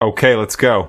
Okay, let's go.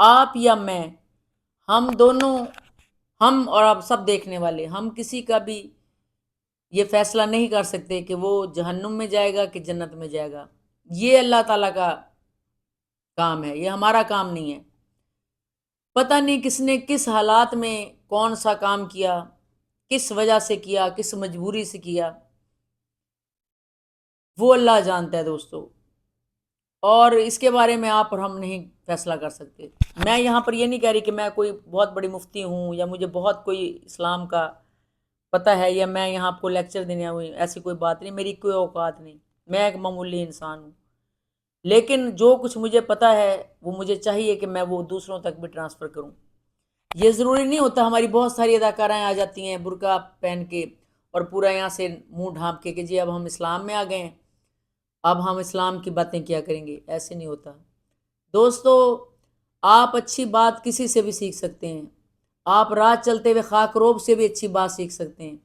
آپ یا میں، ہم دونوں، ہم اور آپ سب دیکھنے والے، ہم کسی کا بھی یہ فیصلہ نہیں کر سکتے کہ وہ جہنم میں جائے گا کہ جنت میں جائے گا. یہ اللہ تعالیٰ کا کام ہے، یہ ہمارا کام نہیں ہے. پتہ نہیں کس نے کس حالات میں کون سا کام کیا، کس وجہ سے کیا، کس مجبوری سے کیا، وہ اللہ جانتا ہے دوستو. اور اس کے بارے میں آپ اور ہم نہیں فیصلہ کر سکتے. میں یہاں پر یہ نہیں کہہ رہی کہ میں کوئی بہت بڑی مفتی ہوں یا مجھے بہت کوئی اسلام کا پتہ ہے یا میں یہاں آپ کو لیکچر دینے ہوئی، ایسی کوئی بات نہیں، میری کوئی اوقات نہیں. میں ایک معمولی انسان ہوں، لیکن جو کچھ مجھے پتہ ہے وہ مجھے چاہیے کہ میں وہ دوسروں تک بھی ٹرانسفر کروں. یہ ضروری نہیں ہوتا. ہماری بہت ساری اداکارائیں آ جاتی ہیں برقع پہن کے اور پورا یہاں سے منہ ڈھانپ کے کہ جی اب ہم اسلام میں آ گئے ہیں، اب ہم اسلام کی باتیں کیا کریں گے. ایسے نہیں ہوتا دوستو. آپ اچھی بات کسی سے بھی سیکھ سکتے ہیں. آپ رات چلتے ہوئے خاک روب سے بھی اچھی بات سیکھ سکتے ہیں.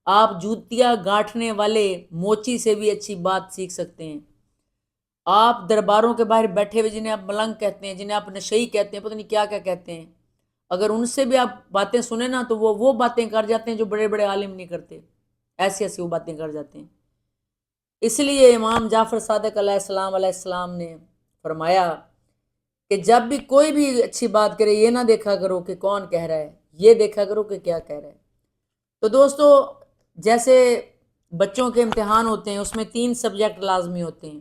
آپ جوتیاں گانٹھنے والے موچی سے بھی اچھی بات سیکھ سکتے ہیں. آپ درباروں کے باہر بیٹھے ہوئے جنہیں آپ ملنگ کہتے ہیں، جنہیں آپ نشئی کہتے ہیں، پتہ نہیں کیا کیا کہتے ہیں، اگر ان سے بھی آپ باتیں سنیں نا تو وہ باتیں کر جاتے ہیں جو بڑے بڑے عالم نہیں کرتے. ایسی ایسی وہ باتیں کر جاتے ہیں. اس لیے امام جعفر صادق علیہ السلام نے فرمایا کہ جب بھی کوئی بھی اچھی بات کرے یہ نہ دیکھا کرو کہ کون کہہ رہا ہے، یہ دیکھا کرو کہ کیا کہہ رہا ہے. تو دوستو جیسے بچوں کے امتحان ہوتے ہیں اس میں 3 سبجیکٹ لازمی ہوتے ہیں.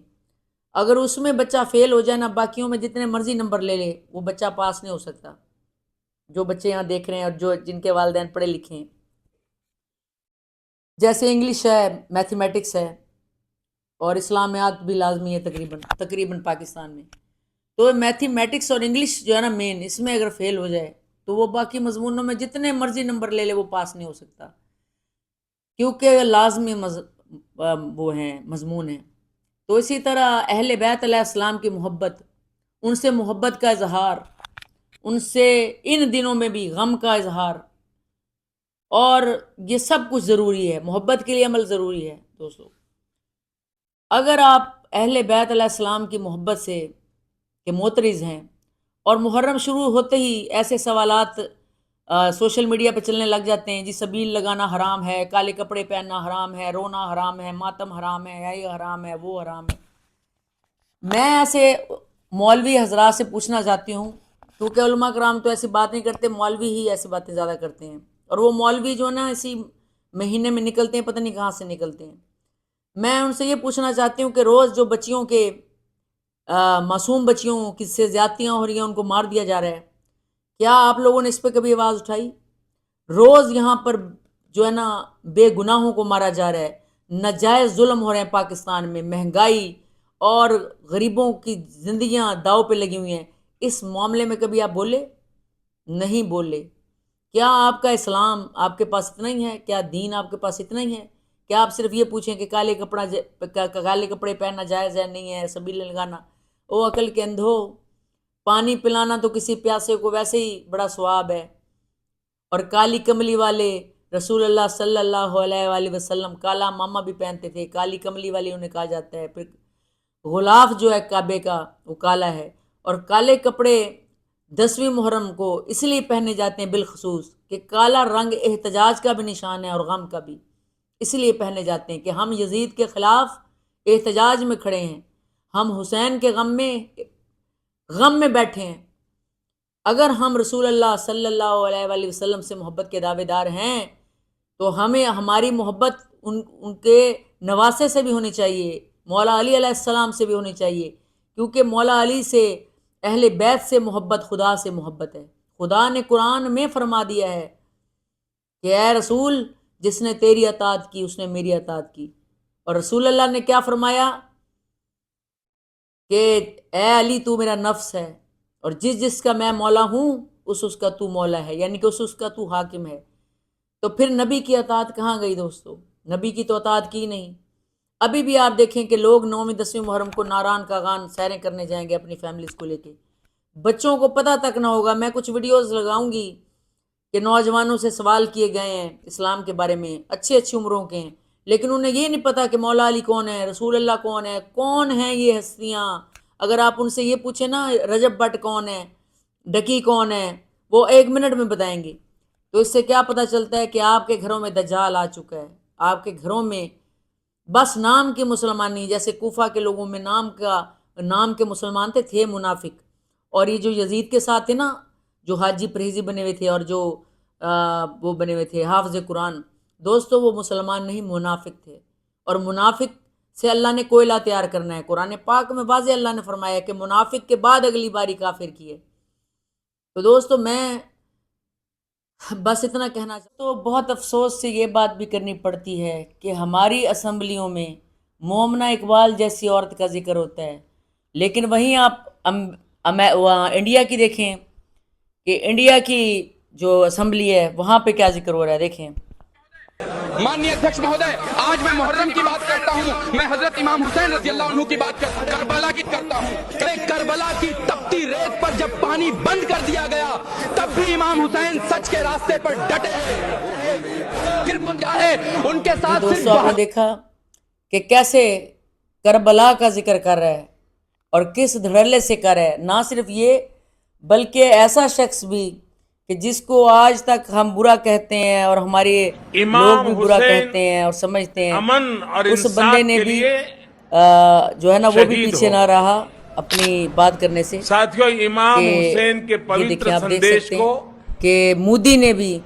اگر اس میں بچہ فیل ہو جائے نا، باقیوں میں جتنے مرضی نمبر لے لے وہ بچہ پاس نہیں ہو سکتا. جو بچے یہاں دیکھ رہے ہیں اور جو جن کے والدین پڑھے لکھے ہیں، جیسے انگلش ہے، میتھمیٹکس ہے اور اسلامیات بھی لازمی ہے تقریباً پاکستان میں. تو میتھمیٹکس اور انگلش جو ہے نا مین، اس میں اگر فیل ہو جائے تو وہ باقی مضمونوں میں جتنے مرضی نمبر لے لے وہ پاس نہیں ہو سکتا، کیونکہ لازمی وہ ہیں مضمون ہیں. تو اسی طرح اہل بیت علیہ السلام کی محبت، ان سے محبت کا اظہار، ان سے ان دنوں میں بھی غم کا اظہار، اور یہ سب کچھ ضروری ہے. محبت کے لیے عمل ضروری ہے دوستو. اگر آپ اہل بیت علیہ السلام کی محبت سے کہ معترض ہیں اور محرم شروع ہوتے ہی ایسے سوالات سوشل میڈیا پہ چلنے لگ جاتے ہیں، جی سبیل لگانا حرام ہے، کالے کپڑے پہننا حرام ہے، رونا حرام ہے، ماتم حرام ہے، یہ حرام ہے، وہ حرام ہے. میں ایسے مولوی حضرات سے پوچھنا چاہتی ہوں، کیونکہ علماء کرام تو ایسی بات نہیں کرتے، مولوی ہی ایسی باتیں زیادہ کرتے ہیں. اور وہ مولوی جو نا اسی مہینے میں نکلتے ہیں، پتہ نہیں کہاں سے نکلتے ہیں. میں ان سے یہ پوچھنا چاہتی ہوں کہ روز جو بچیوں کے معصوم بچیوں کس سے زیادتیاں ہو رہی ہیں، ان کو مار دیا جا رہا ہے، کیا آپ لوگوں نے اس پہ کبھی آواز اٹھائی؟ روز یہاں پر جو ہے نا بے گناہوں کو مارا جا رہا ہے، ناجائز ظلم ہو رہے ہیں پاکستان میں، مہنگائی اور غریبوں کی زندگیاں داؤ پہ لگی ہوئی ہیں. اس معاملے میں کبھی آپ بولے؟ نہیں بولے. کیا آپ کا اسلام آپ کے پاس اتنا ہی ہے؟ کیا دین آپ کے پاس اتنا ہی ہے؟ کیا آپ صرف یہ پوچھیں کہ کالے کپڑے پہننا جائز ہے نہیں ہے، سبیل لگانا؟ او عقل کے اندھو، پانی پلانا تو کسی پیاسے کو ویسے ہی بڑا ثواب ہے. اور کالی کملی والے رسول اللہ صلی اللہ علیہ وآلہ وسلم کالا ماما بھی پہنتے تھے، کالی کملی والی انہیں کہا جاتا ہے. پھر غلاف جو ہے کعبے کا وہ کالا ہے. اور کالے کپڑے 10ویں محرم کو اس لیے پہنے جاتے ہیں بالخصوص کہ کالا رنگ احتجاج کا بھی نشان ہے اور غم کا بھی، اس لیے پہنے جاتے ہیں کہ ہم یزید کے خلاف احتجاج میں کھڑے ہیں، ہم حسین کے غم میں بیٹھے ہیں. اگر ہم رسول اللہ صلی اللہ علیہ وآلہ وسلم سے محبت کے دعوے دار ہیں تو ہمیں ہماری محبت ان کے نواسے سے بھی ہونی چاہیے، مولا علی علیہ السلام سے بھی ہونی چاہیے، کیونکہ مولا علی سے اہل بیت سے محبت خدا سے محبت ہے. خدا نے قرآن میں فرما دیا ہے کہ اے رسول جس نے تیری اطاعت کی اس نے میری اطاعت کی. اور رسول اللہ نے کیا فرمایا کہ اے علی تو میرا نفس ہے، اور جس کا میں مولا ہوں اس کا تو مولا ہے، یعنی کہ اس کا تو حاکم ہے. تو پھر نبی کی اطاعت کہاں گئی دوستو؟ نبی کی تو اطاعت کی نہیں. ابھی بھی آپ دیکھیں کہ لوگ 9ویں 10ویں محرم کو ناران کا غان سیریں کرنے جائیں گے اپنی فیملیز کو لے کے، بچوں کو پتہ تک نہ ہوگا. میں کچھ ویڈیوز لگاؤں گی کہ نوجوانوں سے سوال کیے گئے ہیں اسلام کے بارے میں، اچھی عمروں کے ہیں، لیکن انہیں یہ نہیں پتا کہ مولا علی کون ہے، رسول اللہ کون ہے، کون ہیں یہ ہستیاں. اگر آپ ان سے یہ پوچھیں نا رجب بٹ کون ہے، ڈکی کون ہے وہ 1 منٹ میں بتائیں گے. تو اس سے کیا پتہ چلتا ہے کہ آپ کے گھروں میں دجال آ چکا ہے. آپ کے گھروں میں بس نام کے مسلمان نہیں، جیسے کوفہ کے لوگوں میں نام کے مسلمان تھے منافق. اور یہ جو یزید کے ساتھ تھے نا، جو حاجی پرہیزی بنے ہوئے تھے اور جو وہ بنے ہوئے تھے حافظ قرآن، دوستو وہ مسلمان نہیں منافق تھے. اور منافق سے اللہ نے کوئلہ تیار کرنا ہے. قرآن پاک میں واضح اللہ نے فرمایا کہ منافق کے بعد اگلی باری کافر کی ہے. تو دوستو میں بس اتنا کہنا چاہتا ہوں. تو بہت افسوس سے یہ بات بھی کرنی پڑتی ہے کہ ہماری اسمبلیوں میں مومنہ اقبال جیسی عورت کا ذکر ہوتا ہے، لیکن وہیں آپ انڈیا کی دیکھیں کہ انڈیا کی جو اسمبلی ہے وہاں پہ کیا ذکر ہو رہا ہے. دیکھیں ماننی ادھیکش مہودے، آج میں محرم کی بات کرتا ہوں، میں حضرت امام حسین رضی اللہ عنہ کی بات کرتا ہوں، کربلا کی کرتا ہوں. کربلا کی تپتی ریت پر جب پانی بند کر دیا گیا تب بھی امام حسین سچ کے راستے پر ڈٹے. ان کے ساتھ دوستو آپ نے دیکھا کہ کیسے کربلا کا ذکر کر رہا ہے اور کس دھڑلے سے کر رہا ہے. نہ صرف یہ بلکہ ایسا شخص بھی کہ جس کو آج تک ہم برا کہتے ہیں اور ہمارے لوگ امام بھی برا حسین کہتے ہیں اور سمجھتے ہیں، امن اور اس بندے انصاف نے کے بھی لیے جو ہے نا وہ بھی شہید پیچھے ہو. نہ رہا اپنی بات کرنے سے. ساتھیوں، امام کہ حسین کے یہ پوتر دیکھیں آپ دیکھ سندیش سکتے کو ہیں کہ مودی نے بھی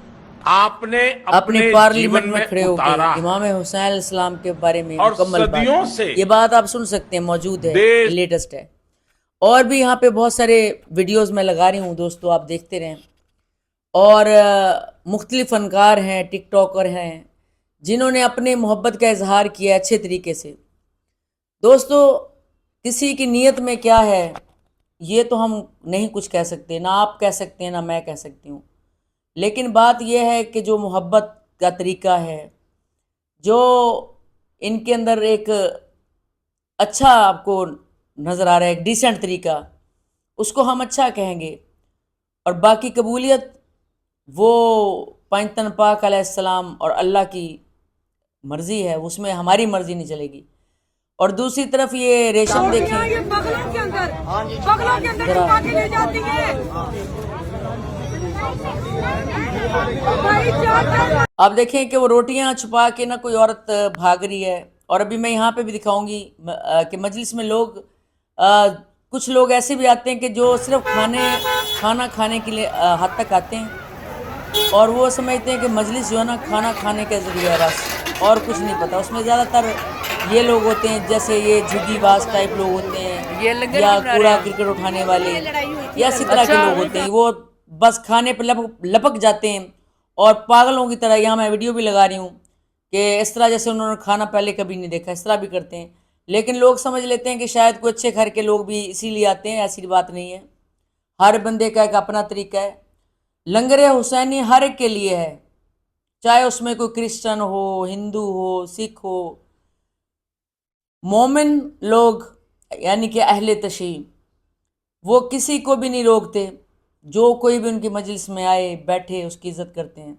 آپ نے اپنے اپنے پارلیمنٹ جیون میں میں کھڑے ہو کے اتارا امام حسین علیہ السلام کے بارے میں اور مکمل بات صدیوں کی. سے یہ بات آپ سن سکتے ہیں، موجود ہے، یہ دیش لیٹسٹ ہے. اور بھی یہاں پہ بہت سارے ویڈیوز میں لگا رہی ہوں دوستو، آپ دیکھتے رہیں. اور مختلف فنکار ہیں، ٹک ٹاکر ہیں، جنہوں نے اپنے محبت کا اظہار کیا اچھے طریقے سے. دوستو کسی کی نیت میں کیا ہے یہ تو ہم نہیں کچھ کہہ سکتے، نہ آپ کہہ سکتے ہیں نہ میں کہہ سکتی ہوں. لیکن بات یہ ہے کہ جو محبت کا طریقہ ہے، جو ان کے اندر ایک اچھا آپ کو نظر آ رہا ہے، ایک ڈیسنٹ طریقہ، اس کو ہم اچھا کہیں گے. اور باقی قبولیت وہ پنجتن پاک علیہ السلام اور اللہ کی مرضی ہے، اس میں ہماری مرضی نہیں چلے گی. اور دوسری طرف یہ ریشم دیکھیں ذرا، آپ دیکھیں کہ وہ روٹیاں چھپا کے نہ کوئی عورت بھاگ رہی ہے. اور ابھی میں یہاں پہ بھی دکھاؤں گی کہ مجلس میں کچھ لوگ ایسے بھی آتے ہیں کہ جو صرف کھانا کھانے کے لیے حد تک آتے ہیں اور وہ سمجھتے ہیں کہ مجلس جو ہے نا کھانا کھانے کا ذریعہ ہے بس، اور کچھ نہیں پتہ. اس میں زیادہ تر یہ لوگ ہوتے ہیں جیسے یہ جھگی باز ٹائپ لوگ ہوتے ہیں، یا کوڑا کرکٹ اٹھانے والے، یا اسی طرح کے لوگ ہوتے ہیں. وہ بس کھانے پہ لپک جاتے ہیں اور پاگلوں کی طرح. یہاں میں ویڈیو بھی لگا رہی ہوں کہ اس طرح جیسے انہوں نے کھانا پہلے کبھی نہیں دیکھا، اس طرح بھی کرتے ہیں. لیکن لوگ سمجھ لیتے ہیں کہ شاید کوئی اچھے گھر کے لوگ بھی اسی لیے آتے ہیں. ایسی بات نہیں ہے، ہر بندے کا ایک اپنا طریقہ ہے. لنگر حسینی ہر ایک کے لیے ہے، چاہے اس میں کوئی کرسچن ہو، ہندو ہو، سکھ ہو. مومن لوگ یعنی کہ اہل تشیع وہ کسی کو بھی نہیں روکتے. جو کوئی بھی ان کی مجلس میں آئے بیٹھے اس کی عزت کرتے ہیں.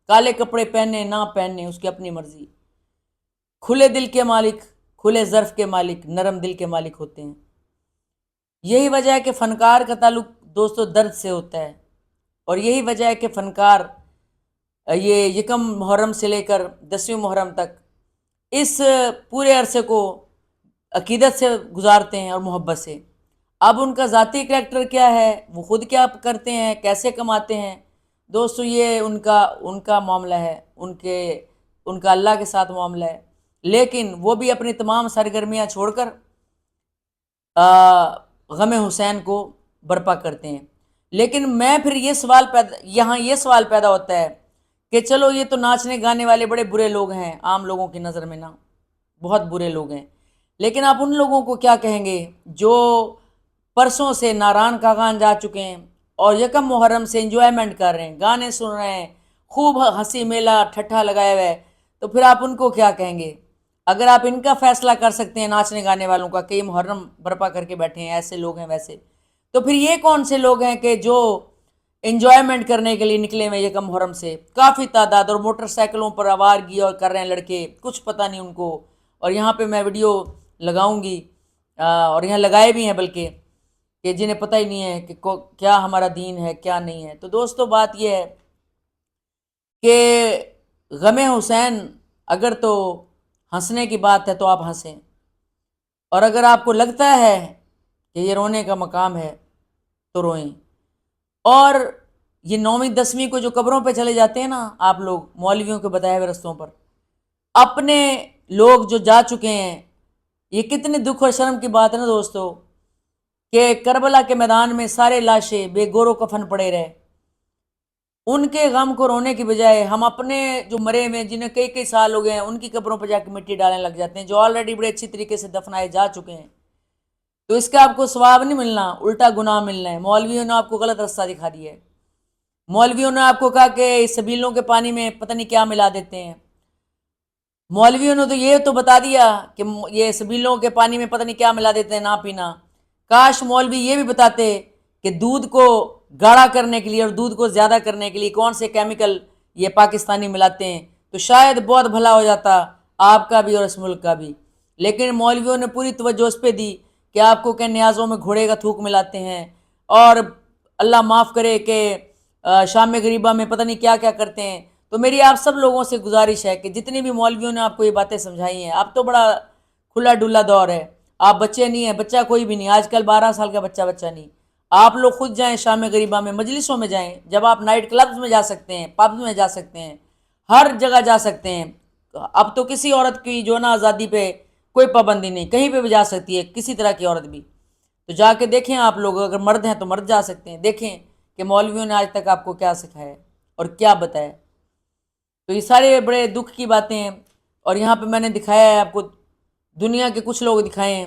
کالے کپڑے پہنے نہ پہنے اس کی اپنی مرضی. کھلے دل کے مالک، کھلے ظرف کے مالک، نرم دل کے مالک ہوتے ہیں. یہی وجہ ہے کہ فنکار کا تعلق دوستو درد سے ہوتا ہے. اور یہی وجہ ہے کہ فنکار یہ یکم محرم سے لے کر 10ویں محرم تک اس پورے عرصے کو عقیدت سے گزارتے ہیں اور محبت سے. اب ان کا ذاتی کریکٹر کیا ہے، وہ خود کیا کرتے ہیں، کیسے کماتے ہیں، دوستو یہ ان کا معاملہ ہے، ان کا اللہ کے ساتھ معاملہ ہے. لیکن وہ بھی اپنی تمام سرگرمیاں چھوڑ کر غم حسین کو برپا کرتے ہیں. لیکن میں پھر یہ سوال پیدا ہوتا ہے کہ چلو یہ تو ناچنے گانے والے بڑے برے لوگ ہیں، عام لوگوں کی نظر میں نا بہت برے لوگ ہیں. لیکن آپ ان لوگوں کو کیا کہیں گے جو پرسوں سے ناران کاغان جا چکے ہیں اور یکم محرم سے انجوائمنٹ کر رہے ہیں، گانے سن رہے ہیں، خوب ہنسی میلہ ٹھٹھا لگایا ہوا ہے. تو پھر آپ ان کو کیا کہیں گے؟ اگر آپ ان کا فیصلہ کر سکتے ہیں ناچنے گانے والوں کا کہ یہ محرم برپا کر کے بیٹھے ہیں، ایسے لوگ ہیں ویسے، تو پھر یہ کون سے لوگ ہیں کہ جو انجوائمنٹ کرنے کے لیے نکلے ہوئے یکم محرم سے کافی تعداد، اور موٹر سائیکلوں پر آوارگی اور کر رہے ہیں لڑکے، کچھ پتہ نہیں ان کو. اور یہاں پہ میں ویڈیو لگاؤں گی اور یہاں لگائے بھی ہیں بلکہ کہ جنہیں پتہ ہی نہیں ہے کہ کیا ہمارا دین ہے کیا نہیں ہے. تو دوستو بات یہ ہے کہ غم حسین اگر تو ہنسنے کی بات ہے تو آپ ہنسیں، اور اگر آپ کو لگتا ہے کہ یہ رونے کا مقام ہے تو روئیں. اور یہ 9ویں 10ویں کو جو قبروں پہ چلے جاتے ہیں نا آپ لوگ مولویوں کے بتائے ہوئے رستوں پر، اپنے لوگ جو جا چکے ہیں، یہ کتنے دکھ اور شرم کی بات ہے نا دوستو کہ کربلا کے میدان میں سارے لاشیں بے گور و کفن پڑے رہے. ان کے غم کو رونے کی بجائے ہم اپنے جو مرے ہوئے جنہیں کئی کئی سال ہو گئے ہیں ان کی قبروں پہ جا کے مٹی ڈالنے لگ جاتے ہیں، جو آلریڈی بڑے اچھی طریقے سے دفنائے جا چکے ہیں. تو اس کا آپ کو ثواب نہیں ملنا، الٹا گناہ ملنا ہے. مولویوں نے آپ کو غلط راستہ دکھا دیا ہے. مولویوں نے آپ کو کہا کہ اس سبیلوں کے پانی میں پتہ نہیں کیا ملا دیتے ہیں. مولویوں نے تو یہ تو بتا دیا کہ یہ سبیلوں کے پانی میں پتہ نہیں کیا ملا دیتے ہیں، نہ پینا. کاش مولوی یہ بھی بتاتے کہ دودھ کو گاڑھا کرنے کے لیے اور دودھ کو زیادہ کرنے کے لیے کون سے کیمیکل یہ پاکستانی ملاتے ہیں، تو شاید بہت بھلا ہو جاتا آپ کا بھی اور اس ملک کا بھی. لیکن مولویوں نے پوری توجہ اس پہ دی کہ آپ کو کہ نیازوں میں گھوڑے کا تھوک ملاتے ہیں، اور اللہ معاف کرے کہ شام غریبہ میں پتہ نہیں کیا کیا کرتے ہیں. تو میری آپ سب لوگوں سے گزارش ہے کہ جتنی بھی مولویوں نے آپ کو یہ باتیں سمجھائی ہیں، اب تو بڑا کھلا ڈلا دور ہے، آپ بچے نہیں ہیں، بچہ کوئی بھی نہیں آج کل، 12 سال کا بچہ نہیں. آپ لوگ خود جائیں شام غریبہ میں، مجلسوں میں جائیں، جب آپ نائٹ کلبز میں جا سکتے ہیں، پبز میں جا سکتے ہیں، ہر جگہ جا سکتے ہیں. اب تو کسی عورت کی جو نا آزادی پہ کوئی پابندی نہیں، کہیں پہ بھی جا سکتی ہے کسی طرح کی عورت بھی. تو جا کے دیکھیں آپ لوگ، اگر مرد ہیں تو مرد جا سکتے ہیں، دیکھیں کہ مولویوں نے آج تک آپ کو کیا سکھایا ہے اور کیا بتایا. تو یہ سارے بڑے دکھ کی باتیں ہیں. اور یہاں پہ میں نے دکھایا ہے آپ کو، دنیا کے کچھ لوگ دکھائے ہیں.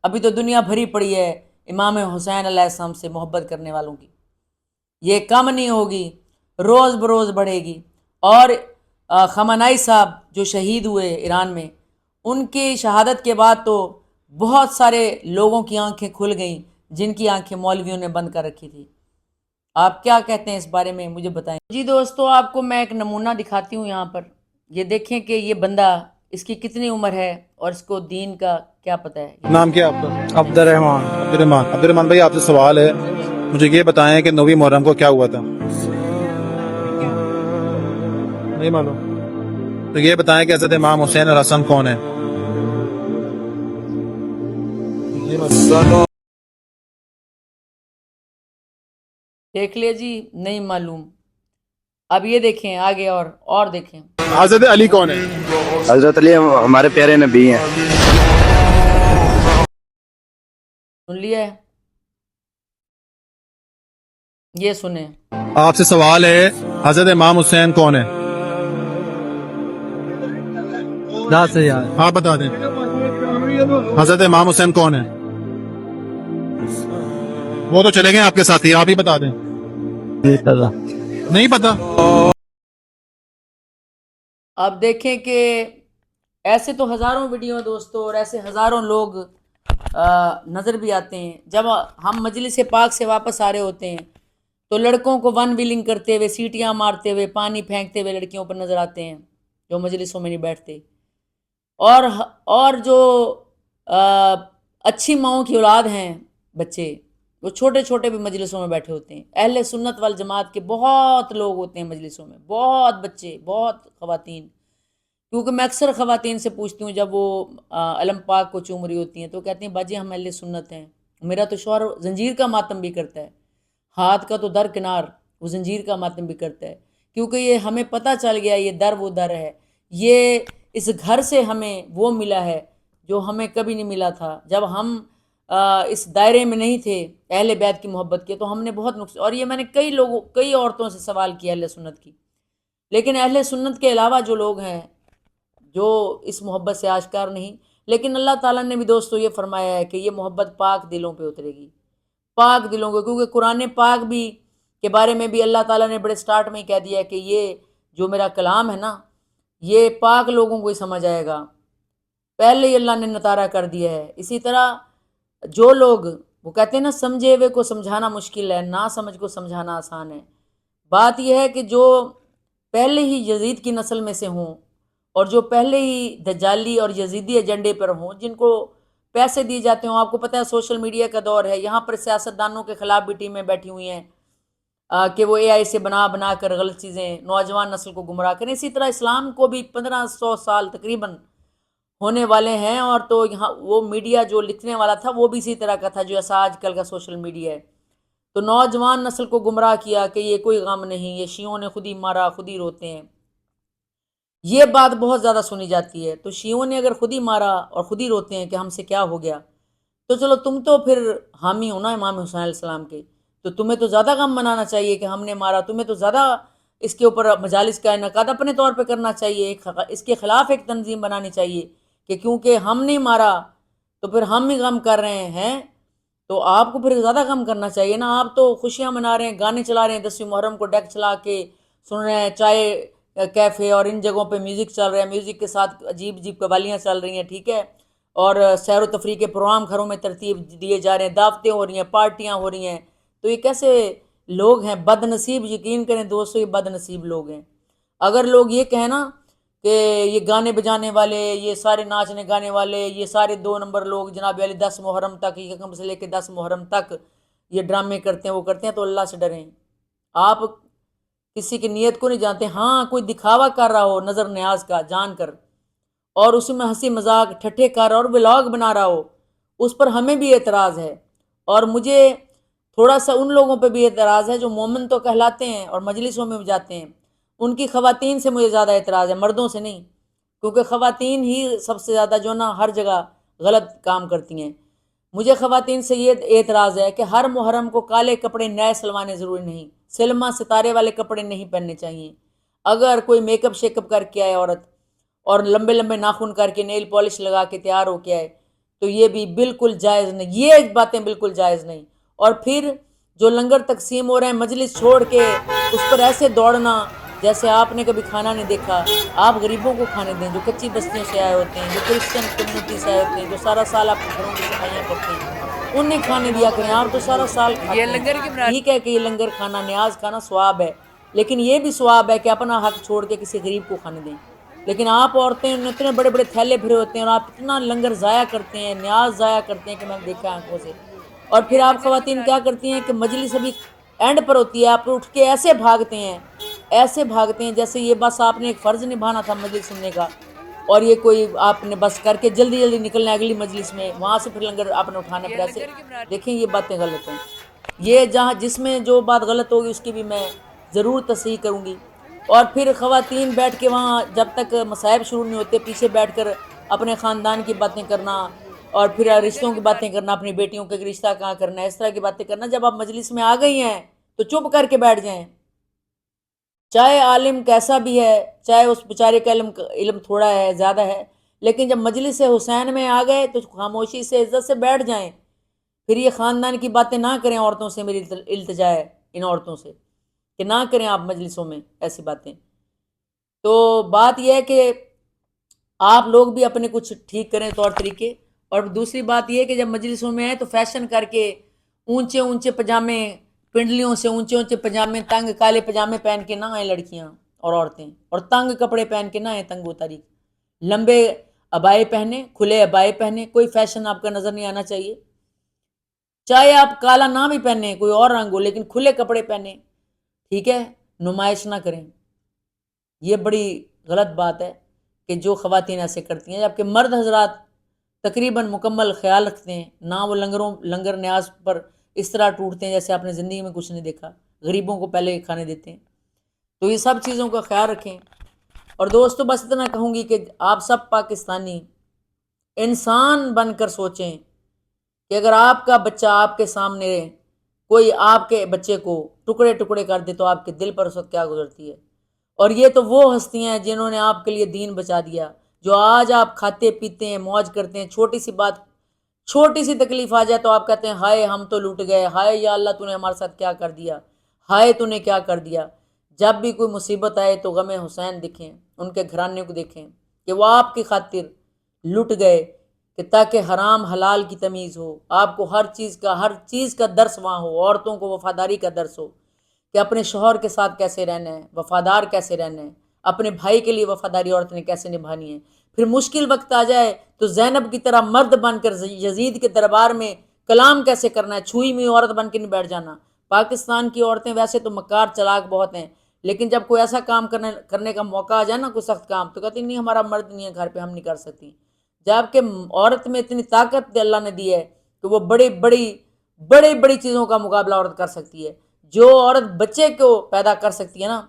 ابھی تو دنیا بھری پڑی ہے امام حسین علیہ السلام سے محبت کرنے والوں کی. یہ کم نہیں ہوگی، روز بروز بڑھے گی. اور خامنائی صاحب جو شہید ہوئے ایران میں، ان کی شہادت کے بعد تو بہت سارے لوگوں کی آنکھیں کھل گئیں جن کی آنکھیں مولویوں نے بند کر رکھی تھی. آپ کیا کہتے ہیں اس بارے میں مجھے بتائیں. جی دوستو، آپ کو میں ایک نمونہ دکھاتی ہوں یہاں پر. یہ دیکھیں کہ یہ بندہ، اس کی کتنی عمر ہے اور اس کو دین کا کیا پتہ ہے. نام کیا آپ کا؟ عبد الرحمان. عبد الرحمان بھائی، آپ سے سوال ہے، مجھے یہ بتائیں کہ 9ویں محرم کو کیا ہوا تھا؟ نہیں معلوم؟ تو یہ بتائیں کہ حضرت امام حسین علیہ السلام کون ہے؟ دیکھ لیا جی، نہیں معلوم. اب یہ دیکھیں آگے اور دیکھیں. حضرت علی کون ہے؟ حضرت علی ہمارے پیارے نبی ہیں. سن لیا ہے، یہ سنیں. آپ سے سوال ہے، حضرت امام حسین کون ہے؟ آپ بتا دیں. حضرت امام حسین کون ہے؟ وہ تو چلے گئے آپ کے ساتھی، آپ ہی بتا دیں. نہیں پتا؟ اب دیکھیں کہ ایسے تو ہزاروں ویڈیو دوستو اور ایسے ہزاروں لوگ نظر بھی آتے ہیں. جب ہم مجلس پاک سے واپس آ رہے ہوتے ہیں تو لڑکوں کو ون ویلنگ کرتے ہوئے، سیٹیاں مارتے ہوئے، پانی پھینکتے ہوئے لڑکیوں پر نظر آتے ہیں جو مجلسوں میں نہیں بیٹھتے. اور جو اچھی ماؤں کی اولاد ہیں بچے، وہ چھوٹے چھوٹے بھی مجلسوں میں بیٹھے ہوتے ہیں. اہل سنت والجماعت کے بہت لوگ ہوتے ہیں مجلسوں میں، بہت بچے، بہت خواتین. کیونکہ میں اکثر خواتین سے پوچھتی ہوں جب وہ علم پاک کو چوم رہی ہوتی ہیں تو کہتی ہیں باجی ہم اہل سنت ہیں. میرا تو شوہر زنجیر کا ماتم بھی کرتا ہے، ہاتھ کا تو درکنار، وہ زنجیر کا ماتم بھی کرتا ہے. کیونکہ یہ ہمیں پتہ چل گیا، یہ در وہ در ہے، یہ اس گھر سے ہمیں وہ ملا ہے جو ہمیں کبھی نہیں ملا تھا. جب ہم اس دائرے میں نہیں تھے اہل بیت کی محبت کے تو ہم نے بہت نقصان. اور یہ میں نے کئی عورتوں سے سوال کیا اہل سنت کی، لیکن اہل سنت کے علاوہ جو لوگ ہیں جو اس محبت سے آشکار نہیں. لیکن اللہ تعالیٰ نے بھی دوستو یہ فرمایا ہے کہ یہ محبت پاک دلوں پہ اترے گی، پاک دلوں کو. کیونکہ قرآن پاک بھی کے بارے میں بھی اللہ تعالیٰ نے بڑے سٹارٹ میں ہی کہہ دیا ہے کہ یہ جو میرا کلام ہے نا، یہ پاک لوگوں کو ہی سمجھ آئے گا. پہلے ہی اللہ نے نتارا کر دیا ہے. اسی طرح جو لوگ وہ کہتے ہیں نا، سمجھے ہوئے کو سمجھانا مشکل ہے، نہ سمجھ کو سمجھانا آسان ہے. بات یہ ہے کہ جو پہلے ہی یزید کی نسل میں سے ہوں اور جو پہلے ہی دجالی اور یزیدی ایجنڈے پر ہوں، جن کو پیسے دیے جاتے ہوں. آپ کو پتہ ہے سوشل میڈیا کا دور ہے, یہاں پر سیاستدانوں کے خلاف بھی ٹیمیں بیٹھی ہوئی ہیں کہ وہ اے آئی سے بنا کر غلط چیزیں نوجوان نسل کو گمراہ کریں. اسی طرح اسلام کو بھی 1500 سال تقریباً ہونے والے ہیں, اور تو یہاں وہ میڈیا جو لکھنے والا تھا وہ بھی اسی طرح کا تھا جو ایسا آج کل کا سوشل میڈیا ہے. تو نوجوان نسل کو گمراہ کیا کہ یہ کوئی غم نہیں, یہ شیعوں نے خود ہی مارا, خود ہی روتے ہیں. یہ بات بہت زیادہ سنی جاتی ہے. تو شیعوں نے اگر خود ہی مارا اور خود ہی روتے ہیں کہ ہم سے کیا ہو گیا, تو چلو تم تو پھر حامی ہو نا امام حسین علیہ السلام کے, تو تمہیں تو زیادہ غم منانا چاہیے کہ ہم نے مارا, تمہیں تو زیادہ اس کے اوپر مجالس کا انعقاد اپنے طور پہ کرنا چاہیے, اس کے خلاف ایک تنظیم بنانی چاہیے کہ کیونکہ ہم نہیں مارا تو پھر ہم ہی غم کر رہے ہیں, تو آپ کو پھر زیادہ غم کرنا چاہیے نا. آپ تو خوشیاں منا رہے ہیں, گانے چلا رہے ہیں, 10ویں محرم کو ڈیک چلا کے سن رہے ہیں, چائے کیفے اور ان جگہوں پہ میوزک چل رہا ہے, میوزک کے ساتھ عجیب عجیب قوالیاں چل رہی ہیں, ٹھیک ہے, اور سیر و تفریح کے پروگرام گھروں میں ترتیب دیے جا رہے ہیں, دعوتیں ہو رہی ہیں, پارٹیاں ہو رہی ہیں. تو یہ کیسے لوگ ہیں بد نصیب, یقین کریں دوستو یہ بد نصیب لوگ ہیں. اگر لوگ یہ کہیں نا کہ یہ گانے بجانے والے, یہ سارے ناچنے گانے والے, یہ سارے 2 نمبر لوگ جناب علی 10 محرم تک, یکم سے لے کے 10 محرم تک یہ ڈرامے کرتے ہیں, وہ کرتے ہیں, تو اللہ سے ڈریں. آپ کسی کی نیت کو نہیں جانتے. ہاں کوئی دکھاوا کر رہا ہو نظر نیاز کا جان کر, اور اس میں ہنسی مذاق ٹھٹھے کر اور ولاگ بنا رہا ہو, اس پر ہمیں بھی اعتراض ہے. اور مجھے تھوڑا سا ان لوگوں پہ بھی اعتراض ہے جو مومن تو کہلاتے ہیں اور مجلسوں میں بھی جاتے ہیں, ان کی خواتین سے مجھے زیادہ اعتراض ہے, مردوں سے نہیں, کیونکہ خواتین ہی سب سے زیادہ جو نا ہر جگہ غلط کام کرتی ہیں. مجھے خواتین سے یہ اعتراض ہے کہ ہر محرم کو کالے کپڑے نئے سلوانے ضروری نہیں, سلما ستارے والے کپڑے نہیں پہننے چاہیے. اگر کوئی میک اپ شیک اپ کر کے آئے عورت اور لمبے لمبے ناخن کر کے نیل پالش لگا کے تیار ہو کے آئے, تو یہ بھی بالکل جائز نہیں, یہ باتیں بالکل جائز نہیں. اور پھر جو لنگر تقسیم ہو رہے ہیں مجلس چھوڑ کے اس پر ایسے دوڑنا جیسے آپ نے کبھی کھانا نہیں دیکھا. آپ غریبوں کو کھانے دیں, جو کچی بستیوں سے آئے ہوتے ہیں, جو کرسچن کمیونٹی سے آئے ہوتے ہیں, جو سارا سال آپ کے گھروں کی صفائیاں کرتے ہیں, انہیں کھانے دیا کریں. آپ تو سارا سال کھاتے ہیں. ٹھیک ہے کہ یہ لنگر کھانا, نیاز کھانا ثواب ہے, لیکن یہ بھی ثواب ہے کہ اپنا حق چھوڑ کے کسی غریب کو کھانے دیں. لیکن آپ عورتیں اتنے بڑے بڑے تھیلے بھرے ہوتے ہیں اور آپ اتنا لنگر ضائع کرتے ہیں, نیاز ضائع کرتے ہیں کہ میں نے دیکھا آنکھوں سے. اور پھر آپ خواتین کیا کرتی ہیں کہ مجلس ابھی اینڈ پر ہوتی ہے, آپ اٹھ کے ایسے بھاگتے ہیں جیسے یہ بس آپ نے ایک فرض نبھانا تھا مجلس سننے کا, اور یہ کوئی آپ نے بس کر کے جلدی جلدی نکلنا ہے اگلی مجلس میں, وہاں سے پھر لنگر آپ نے اٹھانا پھر ایسے. دیکھیں یہ باتیں غلط ہیں. یہ جس میں جو بات غلط ہوگی اس کی بھی میں ضرور تصحیح کروں گی. اور پھر خواتین بیٹھ کے وہاں جب تک مصائب شروع نہیں ہوتے پیچھے بیٹھ کر اپنے خاندان کی باتیں کرنا, اور پھر رشتوں کی باتیں کرنا, اپنی بیٹیوں کے رشتہ کہاں کرنا ہے, اس طرح کی باتیں کرنا. جب آپ مجلس میں آ گئی ہیں تو چپ کر کے بیٹھ جائیں, چاہے عالم کیسا بھی ہے, چاہے اس بیچارے کا علم تھوڑا ہے زیادہ ہے, لیکن جب مجلس حسین میں آ گئے تو خاموشی سے عزت سے بیٹھ جائیں. پھر یہ خاندان کی باتیں نہ کریں عورتوں سے, میری التجا ہے ان عورتوں سے کہ نہ کریں آپ مجلسوں میں ایسی باتیں. تو بات یہ ہے کہ آپ لوگ بھی اپنے کچھ ٹھیک کریں طور طریقے. اور دوسری بات یہ ہے کہ جب مجلسوں میں آئے تو فیشن کر کے اونچے اونچے پجامے, پنڈلیوں سے اونچے اونچے پجامے, تنگ کالے پجامے پہن کے نہ آئیں لڑکیاں اور عورتیں, اور تنگ کپڑے پہن کے نہ آئیں تنگ و تاریک. لمبے ابائے پہنے, کھلے ابائے پہنے, کوئی فیشن آپ کا نظر نہیں آنا چاہیے. چاہے آپ کالا نہ بھی پہنے, کوئی اور رنگ ہو, لیکن کھلے کپڑے پہنے, ٹھیک ہے, نمائش نہ کریں. یہ بڑی غلط بات ہے کہ جو خواتین ایسے کرتی ہیں, جبکہ مرد حضرات تقریباً مکمل خیال رکھتے ہیں, نہ وہ لنگر نیاز پر اس طرح ٹوٹتے ہیں جیسے آپ نے زندگی میں کچھ نہیں دیکھا, غریبوں کو پہلے کھانے دیتے ہیں. تو یہ سب چیزوں کا خیال رکھیں. اور دوستو بس اتنا کہوں گی کہ آپ سب پاکستانی انسان بن کر سوچیں کہ اگر آپ کا بچہ آپ کے سامنے کوئی آپ کے بچے کو ٹکڑے ٹکڑے کر دے تو آپ کے دل پر اس وقت کیا گزرتی ہے. اور یہ تو وہ ہستیاں ہیں جنہوں نے آپ کے لیے دین بچا دیا, جو آج آپ کھاتے پیتے ہیں, موج کرتے ہیں, چھوٹی سی بات, چھوٹی سی تکلیف آ جائے تو آپ کہتے ہیں ہائے ہم تو لوٹ گئے, ہائے یا اللہ تو نے ہمارے ساتھ کیا کر دیا, ہائے تو نے کیا کر دیا. جب بھی کوئی مصیبت آئے تو غم حسین دکھیں, ان کے گھرانے کو دیکھیں کہ وہ آپ کی خاطر لٹ گئے, کہ تاکہ حرام حلال کی تمیز ہو, آپ کو ہر چیز کا درس وہاں ہو. عورتوں کو وفاداری کا درس ہو کہ اپنے شوہر کے ساتھ کیسے رہنا ہے, وفادار کیسے رہنا ہے, اپنے بھائی کے لیے وفاداری عورت نے کیسے نبھانی ہے. پھر مشکل وقت آ جائے تو زینب کی طرح مرد بن کر یزید کے دربار میں کلام کیسے کرنا ہے, چھوئی ہوئی عورت بن کے نہیں بیٹھ جانا. پاکستان کی عورتیں ویسے تو مکار چلاک بہت ہیں, لیکن جب کوئی ایسا کام کرنے کا موقع آ جائے نا, کوئی سخت کام, تو کہتی نہیں ہمارا مرد نہیں ہے گھر پہ, ہم نہیں کر سکتی. جبکہ عورت میں اتنی طاقت اللہ نے دی ہے کہ وہ بڑی چیزوں کا مقابلہ عورت کر سکتی ہے. جو عورت بچے کو پیدا کر سکتی ہے نا,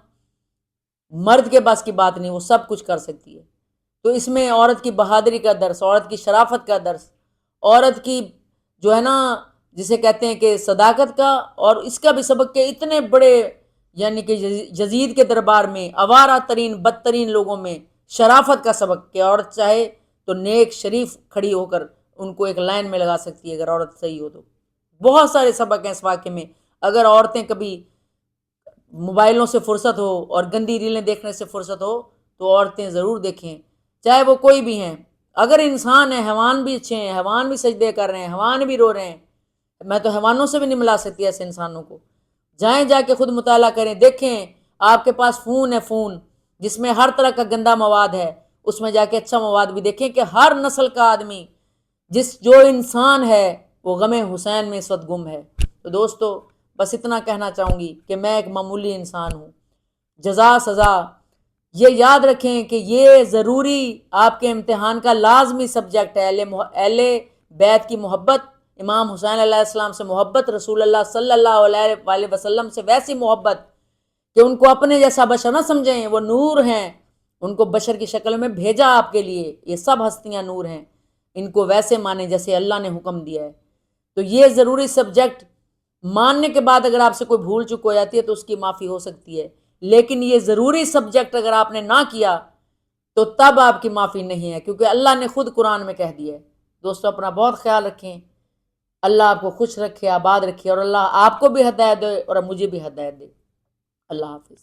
مرد کے پاس کی بات نہیں, وہ سب کچھ کر سکتی ہے. تو اس میں عورت کی بہادری کا درس, عورت کی شرافت کا درس, عورت کی جو ہے نا جسے کہتے ہیں کہ صداقت کا, اور اس کا بھی سبق کہ اتنے بڑے یعنی کہ یزید کے دربار میں آوارہ ترین بدترین لوگوں میں شرافت کا سبق کہ عورت چاہے تو نیک شریف کھڑی ہو کر ان کو ایک لائن میں لگا سکتی ہے اگر عورت صحیح ہو تو. بہت سارے سبق ہیں اس واقعے میں. اگر عورتیں کبھی موبائلوں سے فرصت ہو اور گندی ریلیں دیکھنے سے فرصت ہو تو عورتیں ضرور دیکھیں, چاہے وہ کوئی بھی ہیں. اگر انسان ہیں, حیوان بھی اچھے ہیں, حیوان بھی سجدے کر رہے ہیں, حیوان بھی رو رہے ہیں, میں تو حیوانوں سے بھی نہیں ملا سکتی ایسے انسانوں کو. جائیں جا کے خود مطالعہ کریں, دیکھیں آپ کے پاس فون ہے, فون جس میں ہر طرح کا گندا مواد ہے, اس میں جا کے اچھا مواد بھی دیکھیں کہ ہر نسل کا آدمی جو انسان ہے وہ غم حسین میں اس وقت گم ہے. تو دوستو بس اتنا کہنا چاہوں گی کہ میں ایک معمولی انسان ہوں. جزا سزا یہ یاد رکھیں کہ یہ ضروری آپ کے امتحان کا لازمی سبجیکٹ ہے. اہل بیت کی محبت, امام حسین علیہ السلام سے محبت, رسول اللہ صلی اللہ علیہ وسلم سے ویسی محبت کہ ان کو اپنے جیسا بشر نہ سمجھیں, وہ نور ہیں, ان کو بشر کی شکل میں بھیجا آپ کے لیے, یہ سب ہستیاں نور ہیں, ان کو ویسے مانیں جیسے اللہ نے حکم دیا ہے. تو یہ ضروری سبجیکٹ ماننے کے بعد اگر آپ سے کوئی بھول چک ہو جاتی ہے تو اس کی معافی ہو سکتی ہے, لیکن یہ ضروری سبجیکٹ اگر آپ نے نہ کیا تو تب آپ کی معافی نہیں ہے, کیونکہ اللہ نے خود قرآن میں کہہ دیا ہے. دوستو اپنا بہت خیال رکھیں, اللہ آپ کو خوش رکھے, آباد رکھے, اور اللہ آپ کو بھی ہدایت دے اور مجھے بھی ہدایت دے. اللہ حافظ.